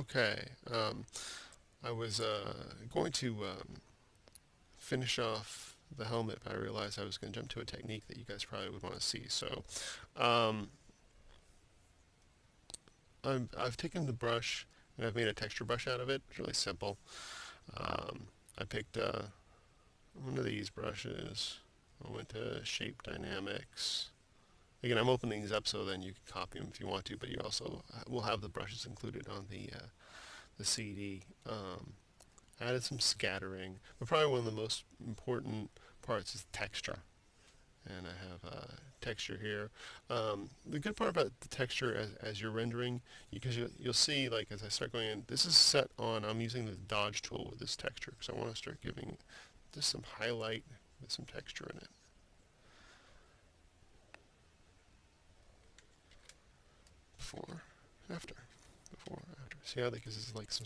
Okay, I was going to finish off the helmet, but I realized I was going to jump to a technique that you guys probably would want to see. So, um, I've taken the brush and I've made a texture brush out of it. It's really simple. I picked one of these brushes. I went to Shape Dynamics. Again, I'm opening these up so then you can copy them if you want to, but you also will have the brushes included on the CD. Added some scattering, but probably one of the most important parts is texture. And I have texture here. The good part about the texture as you're rendering, because you'll see, like, as I start going in, this is set on, I'm using the dodge tool with this texture, because I want to start giving just some highlight with some texture in it. Before, after, before, after. See how that gives us like some,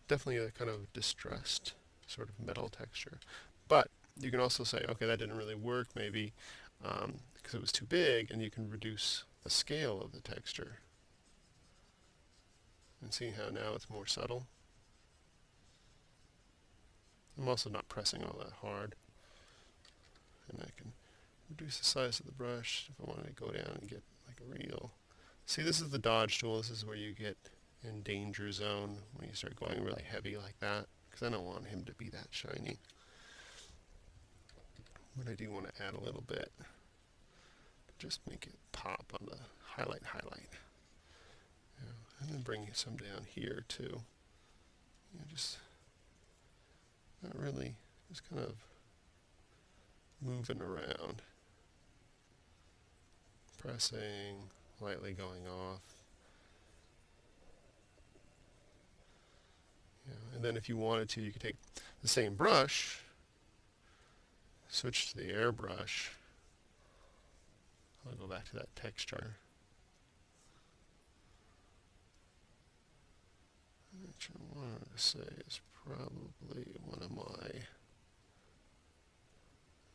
definitely a kind of distressed sort of metal texture. But you can also say, okay, that didn't really work maybe because it was too big, and you can reduce the scale of the texture. And see how now it's more subtle. I'm also not pressing all that hard. And I can reduce the size of the brush if I wanted to go down and get like a real... See, this is the dodge tool. This is where you get in danger zone when you start going really heavy like that, because I don't want him to be that shiny. But I do want to add a little bit to just make it pop on the highlight. Yeah. And then bring some down here too. Just not really, just kind of moving around, pressing, lightly going off. And then if you wanted to, you could take the same brush, switch to the airbrush. I'll go back to that texture. Which I wanted to say is probably one of my,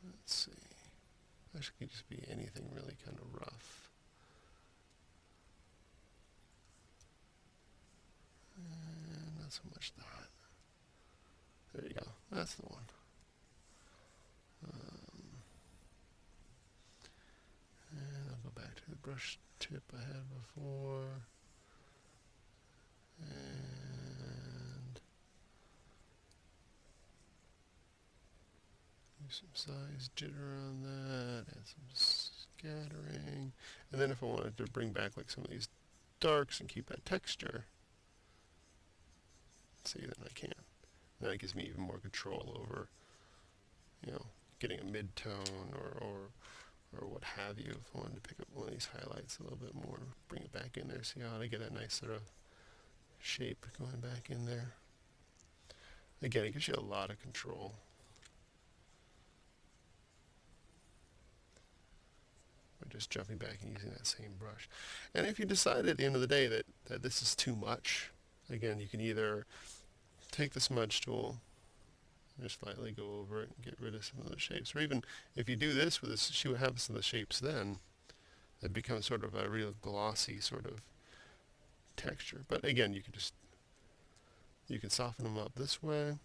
let's see, actually could just be anything really kind of rough. And not so much that. There you go, that's the one. And I'll go back to the brush tip I had before. And do some size jitter on that, add some scattering. And then if I wanted to bring back like some of these darks and keep that texture, see, then I can. And that gives me even more control over, getting a mid-tone or what have you. If I wanted to pick up one of these highlights a little bit more, bring it back in there, see how I get that nice sort of shape going back in there. Again, it gives you a lot of control. By just jumping back and using that same brush. And if you decide at the end of the day that this is too much, again, you can either take the smudge tool, just slightly go over it and get rid of some of the shapes. Or even if you do this with this, see what happens to the shapes then. It becomes sort of a real glossy sort of texture. But again, you can soften them up this way.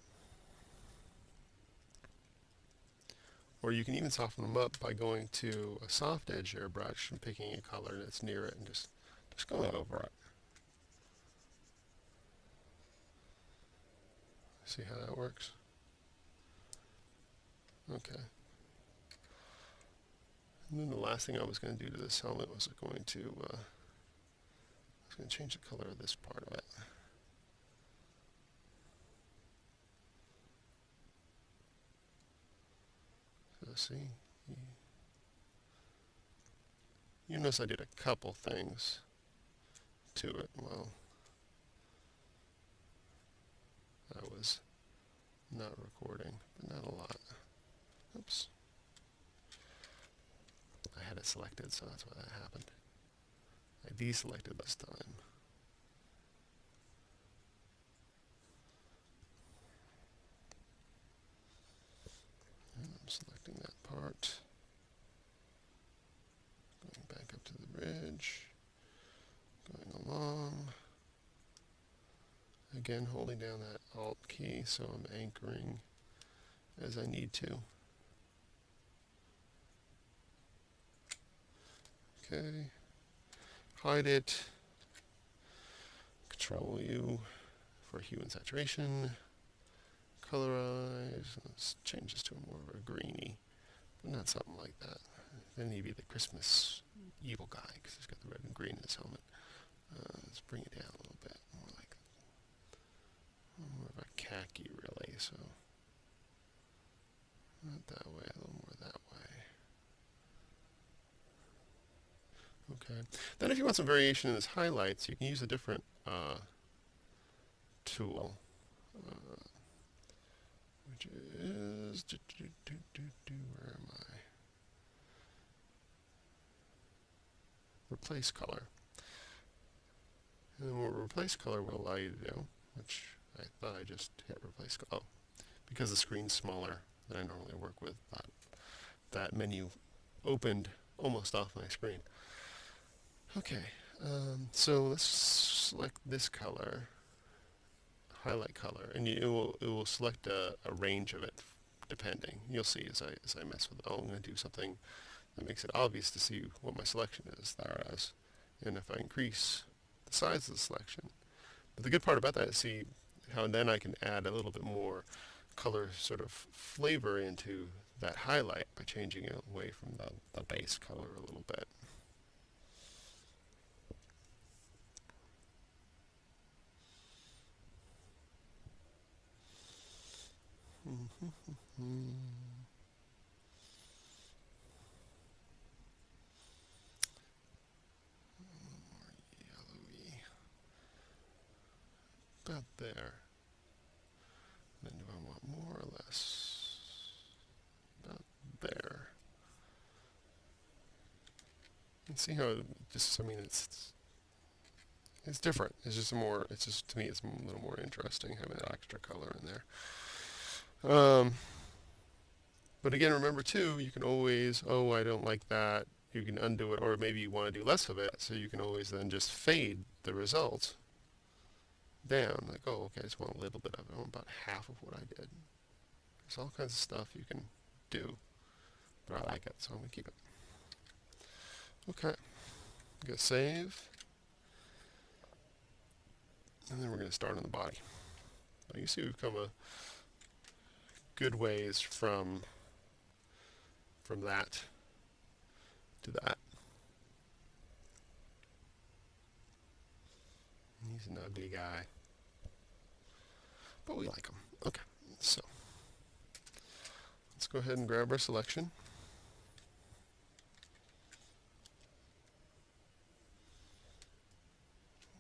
Or you can even soften them up by going to a soft edge airbrush and picking a color that's near it and just going over it. See how that works? Okay. And then the last thing I was going to do to this helmet was going to change the color of this part of it. So see, you notice I did a couple things to it. Well, I was not recording, but not a lot. Oops. I had it selected, so that's why that happened. I deselected this time. And I'm selecting that part. Going back up to the ridge. Going along. again, holding down that Alt key so I'm anchoring as I need to. Okay, hide it, Control U for hue and saturation, colorize, let's change this to more of a greeny, but not something like that. Then he'd be the Christmas evil guy because he's got the red and green in his helmet. Let's bring it down a little bit, more of a khaki really, so not that way, a little more that way. Okay. Then if you want some variation in his highlights, you can use a different tool, which is, where am I? Replace color. And then what replace color will allow you to do, which I thought I just hit replace color. Oh, because the screen's smaller than I normally work with, that menu opened almost off my screen. Okay, so let's select this color, highlight color, and it will select a range of it depending. You'll see as I mess with it. Oh, I'm going to do something that makes it obvious to see what my selection is. Thereas, and if I increase the size of the selection, but the good part about that is see how then I can add a little bit more color sort of flavor into that highlight by changing it away from the base color a little bit. Yellowy. About there. Then do I want more or less? About there. You can see how it just, I mean, it's different. It's just to me, it's a little more interesting having that extra color in there. But again, remember too, you can always, oh, I don't like that. You can undo it, or maybe you want to do less of it, so you can always then just fade the result down. Like, oh, okay, I just want a little bit of it. I want about half of what I did. There's all kinds of stuff you can do, but I like it, so I'm going to keep it. Okay, I'm going to save, and then we're going to start on the body. Now you see we've come a good ways from that to that. He's an ugly guy, but we like him. Okay, so let's go ahead and grab our selection.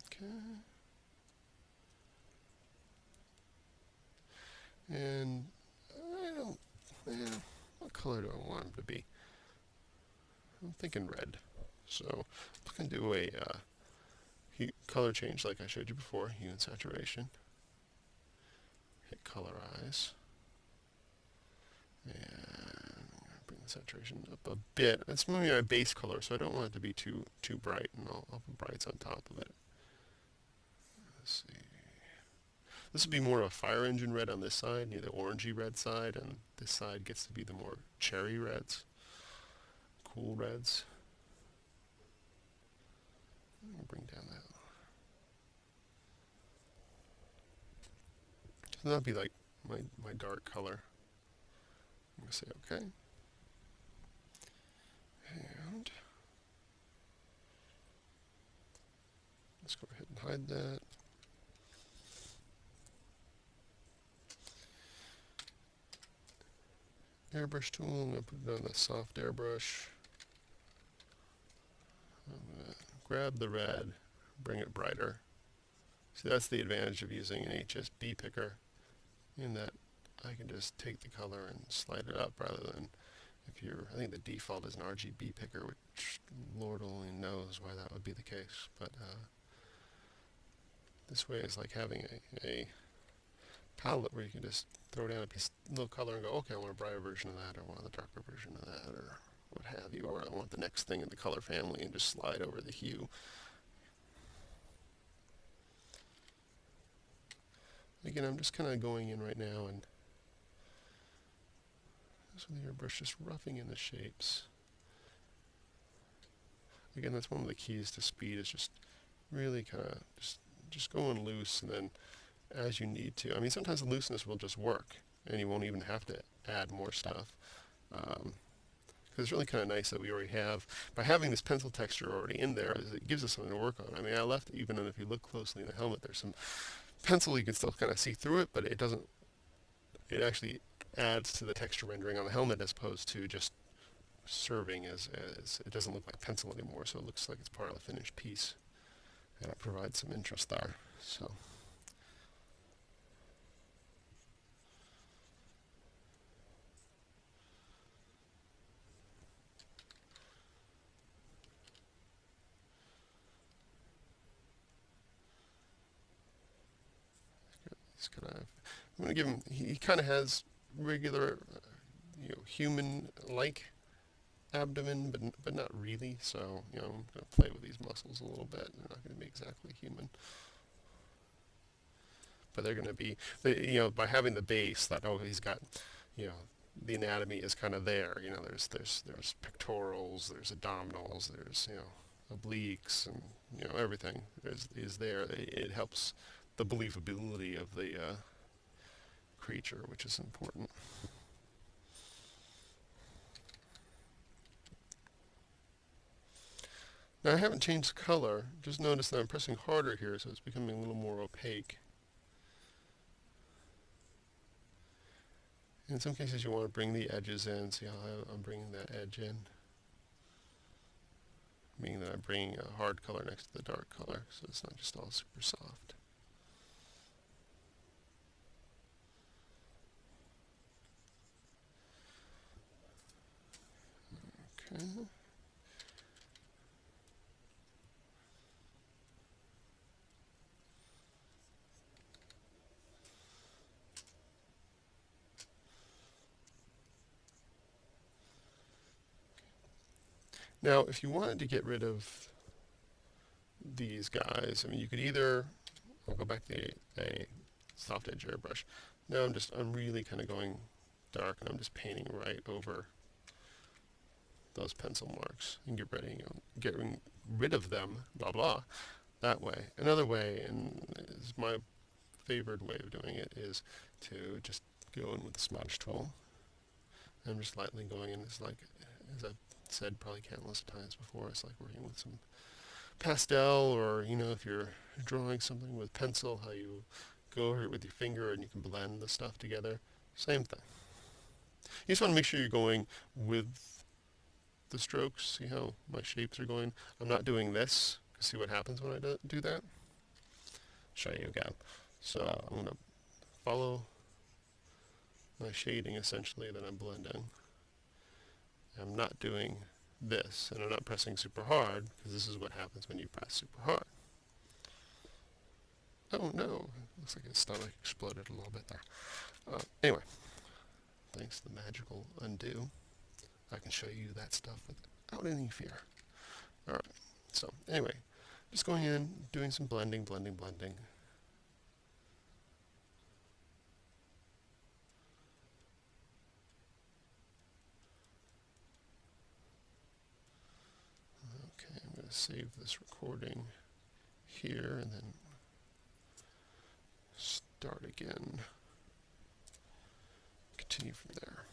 Okay. And what color do I want him to be? I'm thinking red. So I'm going to do a color change like I showed you before, hue and saturation. Hit colorize. And I'm going to bring the saturation up a bit. It's maybe my base color, so I don't want it to be too bright, and I'll put brights on top of it. Let's see. This would be more of a fire engine red on this side, the orangey red side, and this side gets to be the more cherry reds, cool reds. I'll bring down that. So that'd be like my dark color. I'm going to say OK. And let's go ahead and hide that. Airbrush tool, I'm going to put it on the soft airbrush. I'm going to grab the red, bring it brighter. See, that's the advantage of using an HSB picker, in that I can just take the color and slide it up rather than I think the default is an RGB picker, which Lord only knows why that would be the case. But this way is like having a palette where you can just throw down a little color and go, okay, I want a brighter version of that, or I want a darker version of that, or what have you, or I want the next thing in the color family, and just slide over the hue. Again, I'm just kind of going in right now and just with the airbrush, just roughing in the shapes. Again, that's one of the keys to speed, is just really kind of just going loose, and then as you need to. I mean, sometimes the looseness will just work, and you won't even have to add more stuff. Because it's really kind of nice that we already have, by having this pencil texture already in there, is it gives us something to work on. I mean, I left, even if you look closely in the helmet, there's some pencil, you can still kind of see through it, but it doesn't, it actually adds to the texture rendering on the helmet as opposed to just serving as it doesn't look like pencil anymore, so it looks like it's part of the finished piece, and it provides some interest there. So. He's kind of, I'm going to give him, he kind of has regular, human-like abdomen, but not really. So, I'm going to play with these muscles a little bit. They're not going to be exactly human, but they're going to be, by having the base that, oh, he's got, the anatomy is kind of there. There's pectorals, there's abdominals, there's obliques, and everything is there. It helps the believability of the creature, which is important. Now I haven't changed the color, just notice that I'm pressing harder here, so it's becoming a little more opaque. In some cases you want to bring the edges in, see how I'm bringing that edge in, meaning that I'm bringing a hard color next to the dark color, so it's not just all super soft. Okay. Now, if you wanted to get rid of these guys, I mean, you could either, I'll go back to a soft edge airbrush. Now I'm really kind of going dark, and I'm just painting right over those pencil marks and getting rid of them, blah blah, that way. Another way, and is my favorite way of doing it, is to just go in with the smudge tool. I'm just lightly going in. It's like, as I've said probably countless times before, it's like working with some pastel, or if you're drawing something with pencil, how you go over it with your finger and you can blend the stuff together. Same thing. You just want to make sure you're going with the strokes. See how my shapes are going? I'm not doing this. See what happens when I do that? Show you again. So I'm going to follow my shading essentially that I'm blending. I'm not doing this, and I'm not pressing super hard, because this is what happens when you press super hard. Oh no, looks like his stomach exploded a little bit there. Anyway, thanks to the magical undo, I can show you that stuff without any fear. Alright, so anyway, just going in, doing some blending. Okay, I'm going to save this recording here and then start again. Continue from there.